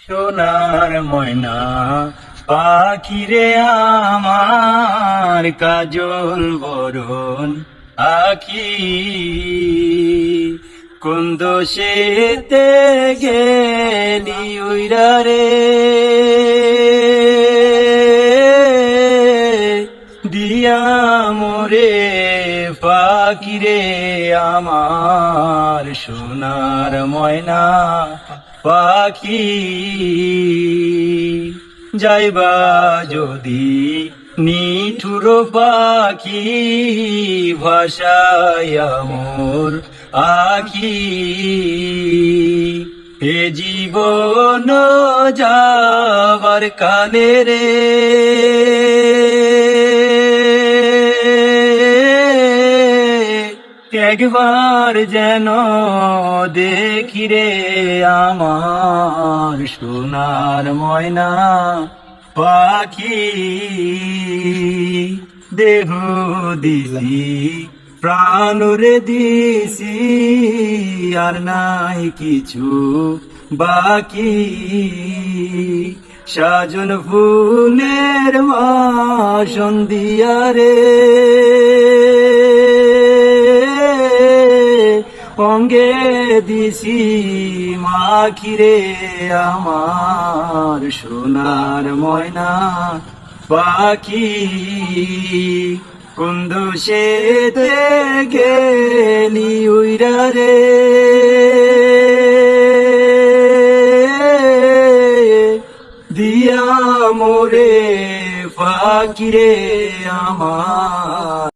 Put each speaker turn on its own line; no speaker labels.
সোনার ময়না পাখিরে আমার কাজল বরণ আখি, কোন দোষেতে গেলি উইরা রে, দিয়া মোরে পাখিরে আমার সোনার ময়না পাখি। যাইবা যদি নিঠুর পাখি ভাষায়া মোর আখি, হে জীবন যাবার কালে রে, একবার যেন দেখি রে আমার সোনার ময়না পাখি। দেহ দিছি প্রাণ রে দিছি, আর নাই কিছু বাকি, সাজন ফুলের বাসন দিয়া রে, অঙ্গে দিছি মাখিরে আমার সোনার ময়না পাখি। কোন দোষেতে গেলি উইরা রে, দিয়া মোরে পাখিরে আমার।